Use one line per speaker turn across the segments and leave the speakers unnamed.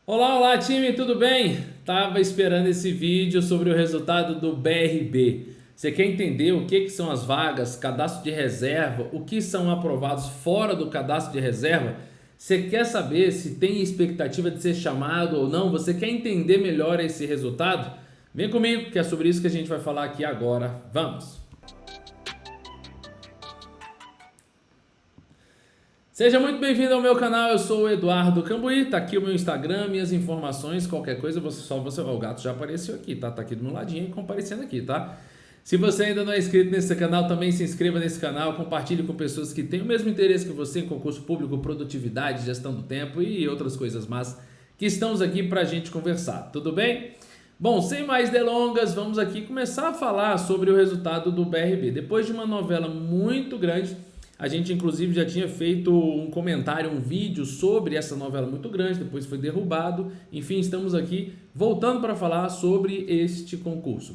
Olá, olá time, tudo bem? Tava esperando esse vídeo sobre o resultado do BRB. Você quer entender o que são as vagas, cadastro de reserva, o que são aprovados fora do cadastro de reserva? Você quer saber se tem expectativa de ser chamado ou não? Você quer entender melhor esse resultado? Vem comigo, que é sobre isso que a gente vai falar aqui agora. Vamos! Seja muito bem-vindo ao meu canal, eu sou o Eduardo Cambuí, tá aqui o meu Instagram, minhas informações, qualquer coisa, o gato já apareceu aqui, tá aqui do meu ladinho, comparecendo aqui, tá? Se você ainda não é inscrito nesse canal, também se inscreva nesse canal, compartilhe com pessoas que têm o mesmo interesse que você em concurso público, produtividade, gestão do tempo e outras coisas mais que estamos aqui pra gente conversar, tudo bem? Bom, sem mais delongas, vamos aqui começar a falar sobre o resultado do BRB. Depois de uma novela muito grande, a gente inclusive já tinha feito um comentário, um vídeo sobre essa novela muito grande, depois foi derrubado. Enfim, estamos aqui voltando para falar sobre este concurso.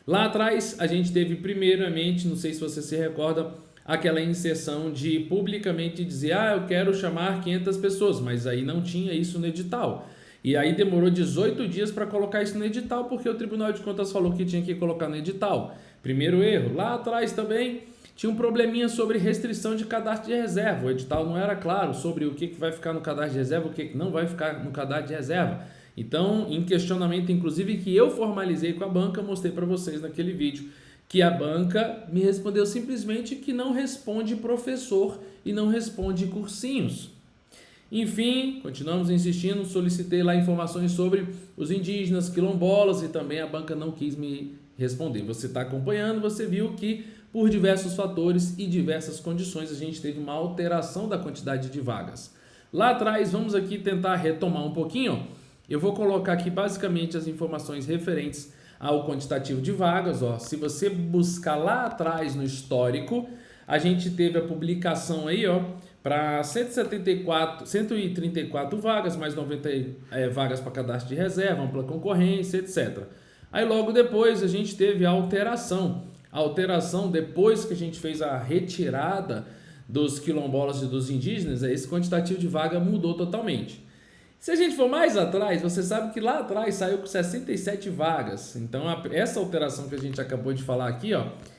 Lá atrás a gente teve primeiramente, não sei se você se recorda, aquela inserção de publicamente dizer: eu quero chamar 500 pessoas, mas aí não tinha isso no edital. E aí demorou 18 dias para colocar isso no edital, porque o Tribunal de Contas falou que tinha que colocar no edital. Primeiro erro. Lá atrás também tinha um probleminha sobre restrição de cadastro de reserva. O edital não era claro sobre o que vai ficar no cadastro de reserva, o que não vai ficar no cadastro de reserva. Então, em questionamento, inclusive, que eu formalizei com a banca, mostrei para vocês naquele vídeo, que a banca me respondeu simplesmente que não responde professor e não responde cursinhos. Enfim, continuamos insistindo, solicitei lá informações sobre os indígenas, quilombolas, e também a banca não quis me responder. Você está acompanhando, você viu que por diversos fatores e diversas condições a gente teve uma alteração da quantidade de vagas. Lá atrás, vamos aqui tentar retomar um pouquinho. Eu vou colocar aqui basicamente as informações referentes ao quantitativo de vagas. Se você buscar lá atrás no histórico, a gente teve a publicação aí, para 134 vagas, mais 90 vagas para cadastro de reserva, ampla concorrência, etc. Aí logo depois a gente teve a alteração. A alteração, depois que a gente fez a retirada dos quilombolas e dos indígenas, esse quantitativo de vaga mudou totalmente. Se a gente for mais atrás, você sabe que lá atrás saiu com 67 vagas. Então, essa alteração que a gente acabou de falar aqui,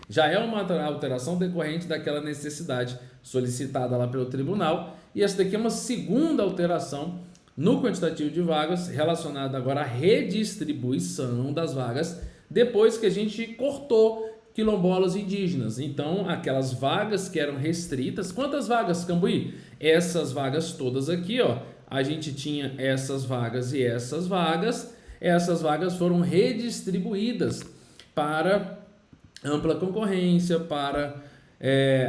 já é uma alteração decorrente daquela necessidade solicitada lá pelo tribunal. E essa daqui é uma segunda alteração no quantitativo de vagas, relacionada agora à redistribuição das vagas, depois que a gente cortou quilombolas indígenas. Então, aquelas vagas que eram restritas, quantas vagas, Cambuí? Essas vagas todas aqui, a gente tinha essas vagas e essas vagas foram redistribuídas para ampla concorrência, para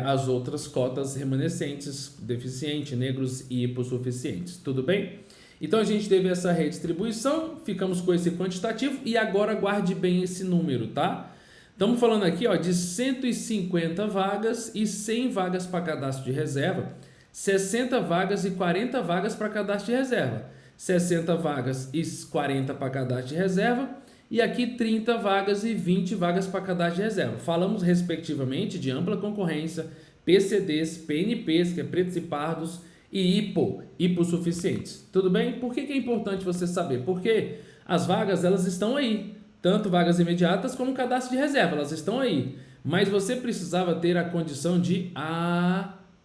as outras cotas remanescentes, deficiente, negros e hipossuficientes, tudo bem? Então a gente teve essa redistribuição, ficamos com esse quantitativo e agora guarde bem esse número, tá? Estamos falando aqui de 150 vagas e 100 vagas para cadastro de reserva, 60 vagas e 40 vagas para cadastro de reserva, 60 vagas e 40 para cadastro de reserva, e aqui 30 vagas e 20 vagas para cadastro de reserva. Falamos respectivamente de ampla concorrência, PCDs, PNPs, que é pretos e pardos, e hipossuficientes. Tudo bem? Por que é importante você saber? Porque as vagas, elas estão aí, tanto vagas imediatas como cadastro de reserva, elas estão aí. Mas você precisava ter a condição de aprovado.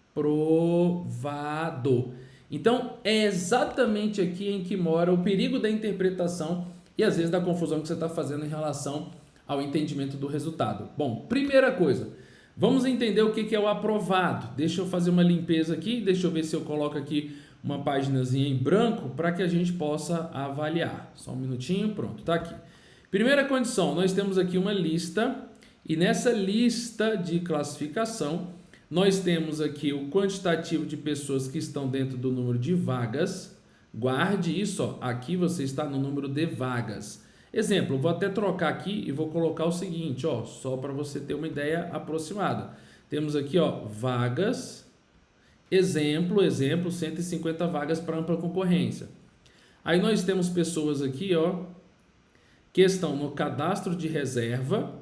Então, é exatamente aqui em que mora o perigo da interpretação e às vezes da confusão que você está fazendo em relação ao entendimento do resultado. Bom, primeira coisa, vamos entender o que é o aprovado. Deixa eu fazer uma limpeza aqui, deixa eu ver se eu coloco aqui uma paginazinha em branco para que a gente possa avaliar. Só um minutinho, pronto, está aqui. Primeira condição, nós temos aqui uma lista e nessa lista de classificação nós temos aqui o quantitativo de pessoas que estão dentro do número de vagas. Guarde isso, aqui você está no número de vagas. Exemplo, eu vou até trocar aqui e vou colocar o seguinte, só para você ter uma ideia aproximada. Temos aqui, vagas, exemplo, 150 vagas para ampla concorrência. Aí nós temos pessoas aqui, que estão no cadastro de reserva.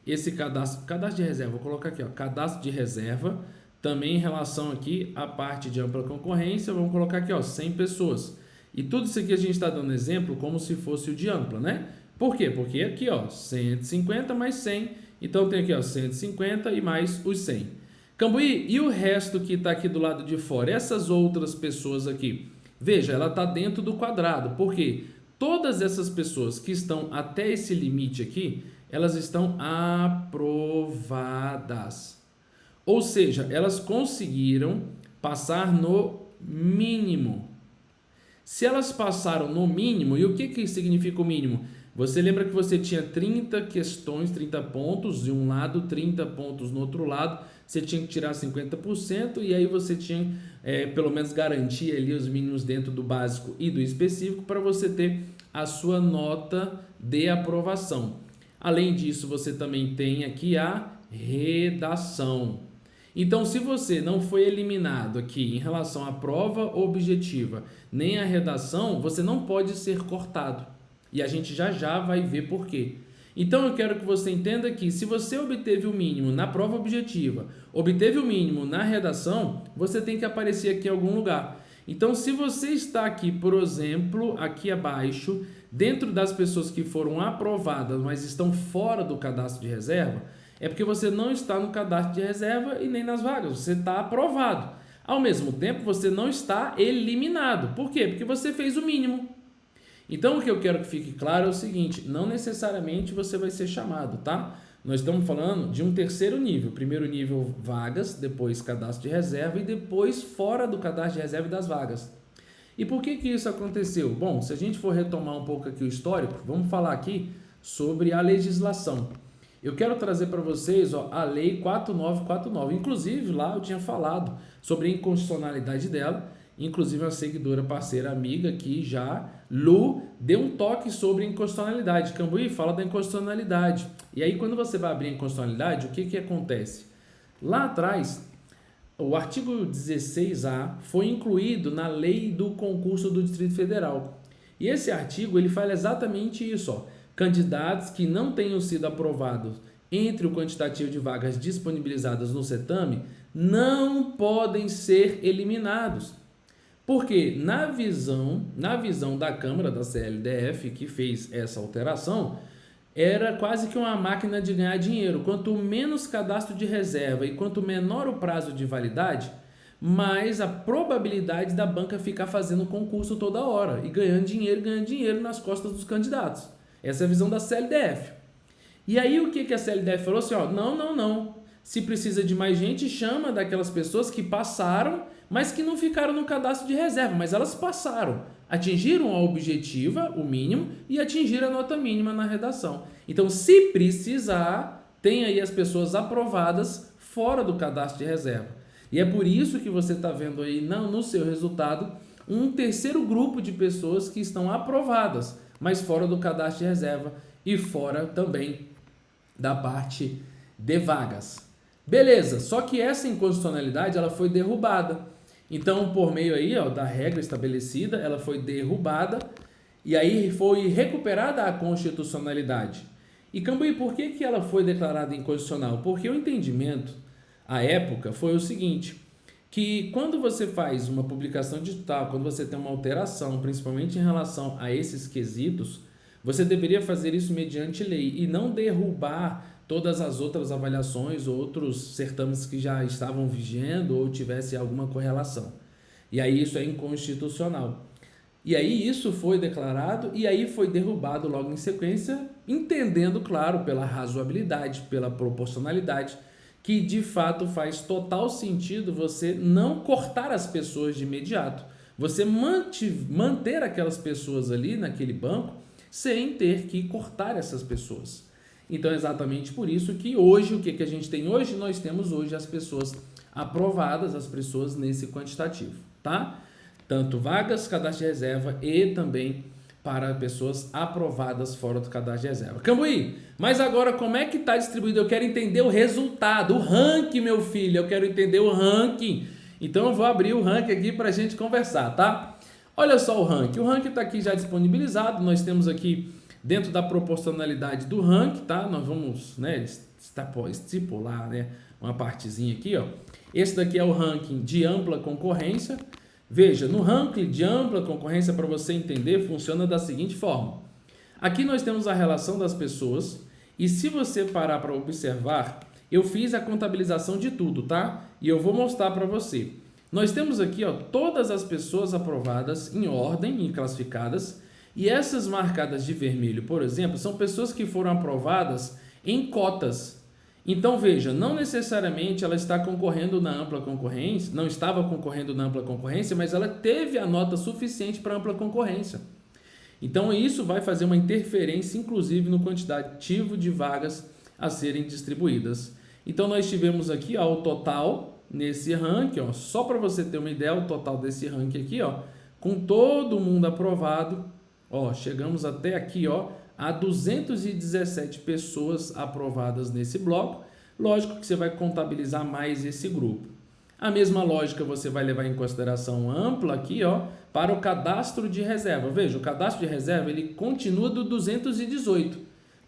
Esse cadastro de reserva, vou colocar aqui, cadastro de reserva, também em relação aqui à parte de ampla concorrência, vamos colocar aqui, 100 pessoas. E tudo isso aqui a gente está dando exemplo como se fosse o de ampla, né? Por quê? Porque aqui, ó, 150 mais 100, então tem aqui, ó, 150 e mais os 100. Cambuí, e o resto que está aqui do lado de fora? Essas outras pessoas aqui? Veja, ela está dentro do quadrado, porque todas essas pessoas que estão até esse limite aqui, elas estão aprovadas. Ou seja, elas conseguiram passar no mínimo. Se elas passaram no mínimo, e o que significa o mínimo? Você lembra que você tinha 30 questões, 30 pontos de um lado, 30 pontos no outro lado, você tinha que tirar 50% e aí você tinha pelo menos garantir ali os mínimos dentro do básico e do específico para você ter a sua nota de aprovação. Além disso, você também tem aqui a redação. Então, se você não foi eliminado aqui em relação à prova objetiva, nem à redação, você não pode ser cortado. E a gente já vai ver por quê. Então, eu quero que você entenda que se você obteve o mínimo na prova objetiva, obteve o mínimo na redação, você tem que aparecer aqui em algum lugar. Então, se você está aqui, por exemplo, aqui abaixo, dentro das pessoas que foram aprovadas, mas estão fora do cadastro de reserva, é porque você não está no cadastro de reserva e nem nas vagas, você está aprovado. Ao mesmo tempo, você não está eliminado. Por quê? Porque você fez o mínimo. Então, o que eu quero que fique claro é o seguinte, não necessariamente você vai ser chamado, tá? Nós estamos falando de um terceiro nível. Primeiro nível, vagas, depois cadastro de reserva e depois fora do cadastro de reserva e das vagas. E por que isso aconteceu? Bom, se a gente for retomar um pouco aqui o histórico, vamos falar aqui sobre a legislação. Eu quero trazer para vocês a Lei 4949. Inclusive, lá eu tinha falado sobre a inconstitucionalidade dela. Inclusive, uma seguidora, parceira, amiga aqui já, Lu, deu um toque sobre a inconstitucionalidade. Cambuí fala da inconstitucionalidade. E aí, quando você vai abrir a inconstitucionalidade, o que acontece? Lá atrás, o artigo 16A foi incluído na lei do concurso do Distrito Federal. E esse artigo, ele fala exatamente isso, candidatos que não tenham sido aprovados entre o quantitativo de vagas disponibilizadas no certame não podem ser eliminados. Porque na visão da Câmara, da CLDF, que fez essa alteração, era quase que uma máquina de ganhar dinheiro. Quanto menos cadastro de reserva e quanto menor o prazo de validade, mais a probabilidade da banca ficar fazendo concurso toda hora e ganhando dinheiro nas costas dos candidatos. Essa é a visão da CLDF. E aí o que a CLDF falou assim, não. Se precisa de mais gente, chama daquelas pessoas que passaram, mas que não ficaram no cadastro de reserva, mas elas passaram, atingiram a objetiva, o mínimo, e atingiram a nota mínima na redação. Então, se precisar, tem aí as pessoas aprovadas fora do cadastro de reserva. E é por isso que você está vendo aí no seu resultado um terceiro grupo de pessoas que estão aprovadas, mas fora do cadastro de reserva e fora também da parte de vagas. Beleza, só que essa inconstitucionalidade ela foi derrubada. Então, por meio aí, da regra estabelecida, ela foi derrubada e aí foi recuperada a constitucionalidade. E Cambuí, por que ela foi declarada inconstitucional? Porque o entendimento, à época, foi o seguinte, que quando você faz uma publicação digital, quando você tem uma alteração, principalmente em relação a esses quesitos, você deveria fazer isso mediante lei e não derrubar todas as outras avaliações, outros certames que já estavam vigendo ou tivesse alguma correlação. E aí isso é inconstitucional. E aí isso foi declarado e aí foi derrubado logo em sequência, entendendo, claro, pela razoabilidade, pela proporcionalidade, que de fato faz total sentido você não cortar as pessoas de imediato. Você manter aquelas pessoas ali naquele banco sem ter que cortar essas pessoas. Então é exatamente por isso que hoje, o que a gente tem hoje? Nós temos hoje as pessoas aprovadas, as pessoas nesse quantitativo, tá? Tanto vagas, cadastro de reserva e também para pessoas aprovadas fora do cadastro de reserva. Cambuí, mas agora como é que está distribuído? Eu quero entender o resultado, o ranking, meu filho, eu quero entender o ranking. Então eu vou abrir o ranking aqui para a gente conversar, tá? Olha só o ranking está aqui já disponibilizado, nós temos aqui dentro da proporcionalidade do ranking, tá? Nós vamos, estipular, uma partezinha aqui, ó. Esse daqui é o ranking de ampla concorrência, Veja, no ranking de ampla concorrência, para você entender, funciona da seguinte forma. Aqui nós temos a relação das pessoas e se você parar para observar, eu fiz a contabilização de tudo, tá? E eu vou mostrar para você. Nós temos aqui, ó, todas as pessoas aprovadas em ordem e classificadas e essas marcadas de vermelho, por exemplo, são pessoas que foram aprovadas em cotas. Então, veja, não necessariamente ela está concorrendo na ampla concorrência, não estava concorrendo na ampla concorrência, mas ela teve a nota suficiente para ampla concorrência. Então, isso vai fazer uma interferência, inclusive, no quantitativo de vagas a serem distribuídas. Então, nós tivemos aqui, ó, o total nesse ranking, ó, só para você ter uma ideia, o total desse ranking aqui, ó, com todo mundo aprovado, ó, chegamos até aqui, ó, há 217 pessoas aprovadas nesse bloco. Lógico que você vai contabilizar mais esse grupo. A mesma lógica você vai levar em consideração ampla aqui, ó, para o cadastro de reserva. Veja, o cadastro de reserva ele continua do 218.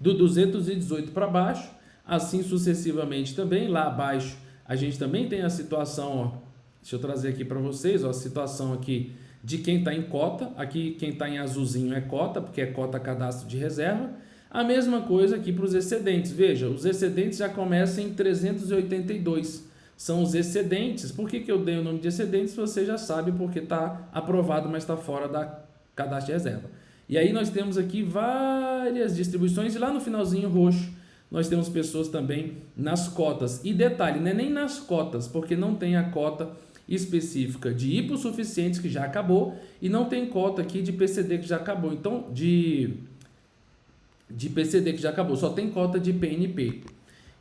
Do 218 para baixo, assim sucessivamente também. Lá abaixo a gente também tem a situação, ó, deixa eu trazer aqui para vocês, ó, a situação aqui de quem está em cota. Aqui quem está em azulzinho é cota, porque é cota cadastro de reserva. A mesma coisa aqui para os excedentes. Veja, os excedentes já começam em 382. São os excedentes. Por que eu dei o nome de excedentes? Você já sabe, porque está aprovado, mas está fora da cadastro de reserva. E aí nós temos aqui várias distribuições. E lá no finalzinho roxo, nós temos pessoas também nas cotas. E detalhe, não é nem nas cotas, porque não tem a cota específica de hipossuficientes que já acabou e não tem cota aqui de PCD que já acabou. Então, de PCD que já acabou, só tem cota de PNP.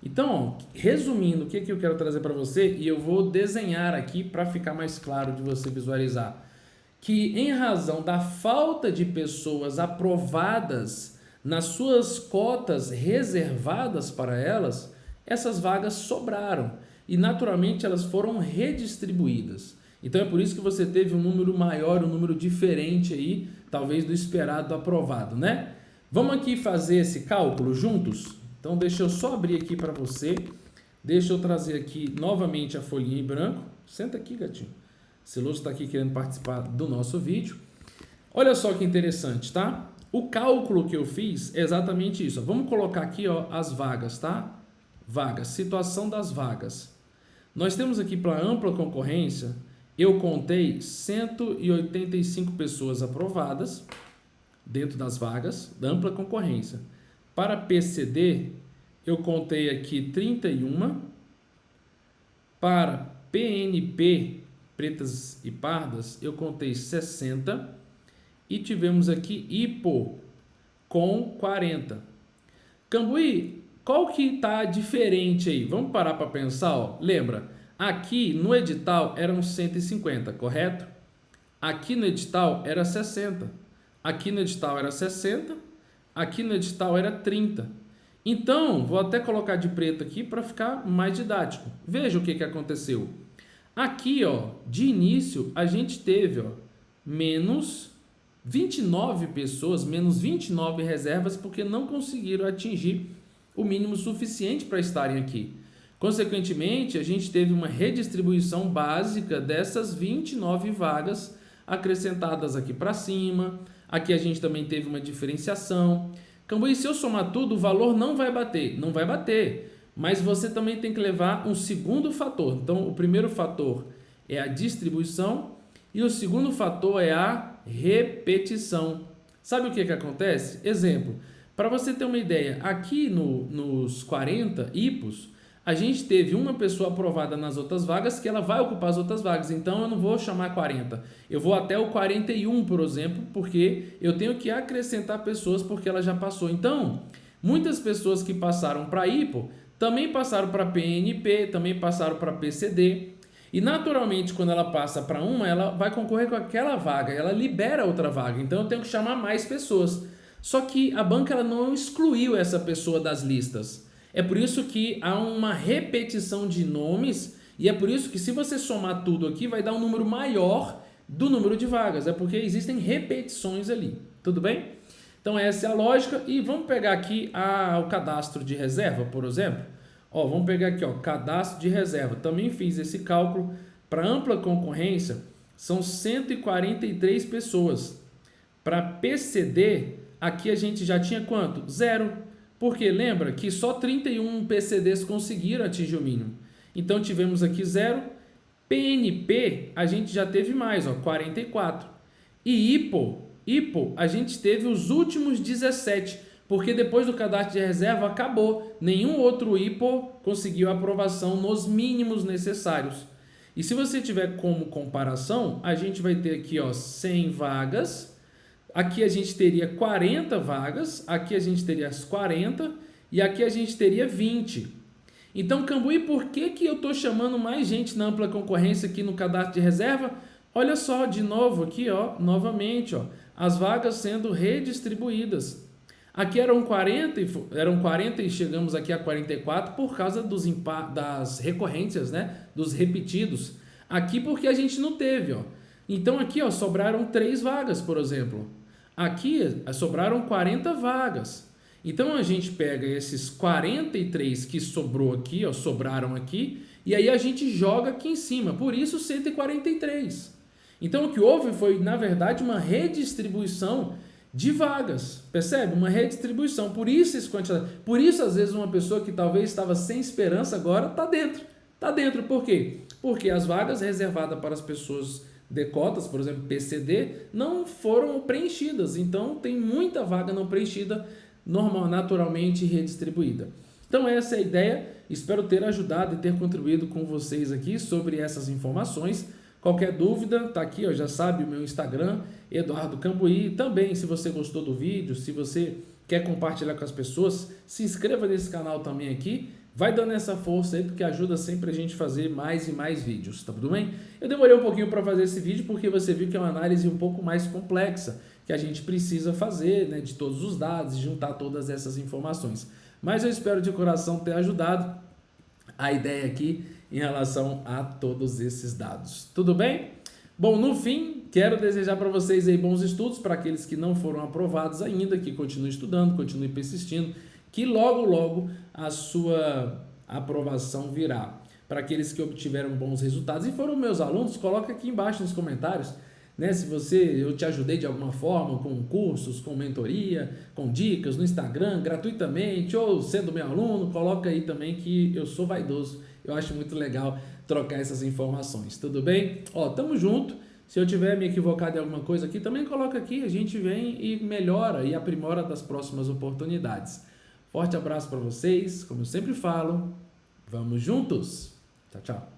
Então, ó, resumindo, o que eu quero trazer para você, e eu vou desenhar aqui para ficar mais claro de você visualizar, que em razão da falta de pessoas aprovadas nas suas cotas reservadas para elas, essas vagas sobraram. E naturalmente elas foram redistribuídas. Então é por isso que você teve um número maior, um número diferente aí, talvez do esperado aprovado, né? Vamos aqui fazer esse cálculo juntos? Então deixa eu só abrir aqui para você. Deixa eu trazer aqui novamente a folhinha em branco. Senta aqui, gatinho. Celoso está aqui querendo participar do nosso vídeo. Olha só que interessante, tá? O cálculo que eu fiz é exatamente isso. Vamos colocar aqui, ó, as vagas, tá? Vagas, situação das vagas. Nós temos aqui para ampla concorrência, eu contei 185 pessoas aprovadas dentro das vagas da ampla concorrência. Para PCD, eu contei aqui 31. Para PNP, pretas e pardas, eu contei 60. E tivemos aqui hipo com 40. Cambuí, qual que está diferente aí? Vamos parar para pensar, ó. Lembra, aqui no edital eram 150, correto? Aqui no edital era 60. Aqui no edital era 60. Aqui no edital era 30. Então, vou até colocar de preto aqui para ficar mais didático. Veja o que aconteceu. Aqui, ó, de início, a gente teve, ó, menos 29 pessoas, menos 29 reservas, porque não conseguiram atingir o mínimo suficiente para estarem aqui. Consequentemente, a gente teve uma redistribuição básica dessas 29 vagas acrescentadas aqui para cima. Aqui a gente também teve uma diferenciação. Cambuí, se eu somar tudo, o valor não vai bater. Não vai bater. Mas você também tem que levar um segundo fator. Então, o primeiro fator é a distribuição e o segundo fator é a repetição. Sabe o que acontece? Exemplo. Para você ter uma ideia, aqui nos 40 hipos, a gente teve uma pessoa aprovada nas outras vagas que ela vai ocupar as outras vagas. Então, eu não vou chamar 40. Eu vou até o 41, por exemplo, porque eu tenho que acrescentar pessoas porque ela já passou. Então, muitas pessoas que passaram para hipo também passaram para PNP, também passaram para PCD. E, naturalmente, quando ela passa para uma, ela vai concorrer com aquela vaga. Ela libera outra vaga. Então, eu tenho que chamar mais pessoas. Só que a banca ela não excluiu essa pessoa das listas. É por isso que há uma repetição de nomes e é por isso que se você somar tudo aqui vai dar um número maior do número de vagas. É porque existem repetições ali. Tudo bem? Então essa é a lógica e vamos pegar aqui o cadastro de reserva, por exemplo. Ó, vamos pegar aqui, ó, cadastro de reserva. Também fiz esse cálculo para ampla concorrência. são 143 pessoas. Para PCD, aqui a gente já tinha quanto? 0. Porque lembra que só 31 PCDs conseguiram atingir o mínimo. Então tivemos aqui 0. PNP, a gente já teve mais, ó, 44. E IPO, a gente teve os últimos 17, porque depois do cadastro de reserva acabou. Nenhum outro IPO conseguiu aprovação nos mínimos necessários. E se você tiver como comparação, a gente vai ter aqui, ó, 100 vagas. Aqui a gente teria 40 vagas, aqui a gente teria as 40 e aqui a gente teria 20. Então, Cambuí, por que eu estou chamando mais gente na ampla concorrência aqui no cadastro de reserva? Olha só, de novo aqui, ó, novamente, ó, as vagas sendo redistribuídas. Aqui eram 40 e chegamos aqui a 44 por causa das recorrências, né? Dos repetidos. Aqui porque a gente não teve, ó. Então aqui, ó, sobraram 3 vagas, por exemplo. Aqui sobraram 40 vagas. Então a gente pega esses 43 que sobrou aqui, ó, sobraram aqui, e aí a gente joga aqui em cima. Por isso 143. Então o que houve foi, na verdade, uma redistribuição de vagas, percebe? Uma redistribuição, por isso esse quantidade. Por isso, às vezes, uma pessoa que talvez estava sem esperança agora está dentro. Está dentro, por quê? Porque as vagas reservadas para as pessoas de cotas, por exemplo, PCD, não foram preenchidas. Então, tem muita vaga não preenchida, naturalmente redistribuída. Então, essa é a ideia. Espero ter ajudado e ter contribuído com vocês aqui sobre essas informações. Qualquer dúvida, tá aqui, ó, já sabe o meu Instagram, Eduardo Cambuí. Também, se você gostou do vídeo, se você quer compartilhar com as pessoas, se inscreva nesse canal também aqui. Vai dando essa força aí, porque ajuda sempre a gente a fazer mais e mais vídeos, tá tudo bem? Eu demorei um pouquinho para fazer esse vídeo, porque você viu que é uma análise um pouco mais complexa, que a gente precisa fazer, né, de todos os dados e juntar todas essas informações. Mas eu espero de coração ter ajudado a ideia aqui em relação a todos esses dados. Tudo bem? Bom, no fim, quero desejar para vocês aí bons estudos, para aqueles que não foram aprovados ainda, que continuem estudando, continuem persistindo, que logo a sua aprovação virá. Para aqueles que obtiveram bons resultados e foram meus alunos, coloca aqui embaixo nos comentários, né, se eu te ajudei de alguma forma com cursos, com mentoria, com dicas no Instagram, gratuitamente, ou sendo meu aluno, coloca aí também que eu sou vaidoso. Eu acho muito legal trocar essas informações, tudo bem? Ó, tamo junto. Se eu tiver me equivocado em alguma coisa aqui, também coloca aqui, a gente vem e melhora e aprimora das próximas oportunidades. Forte abraço para vocês, como eu sempre falo, vamos juntos. Tchau, tchau.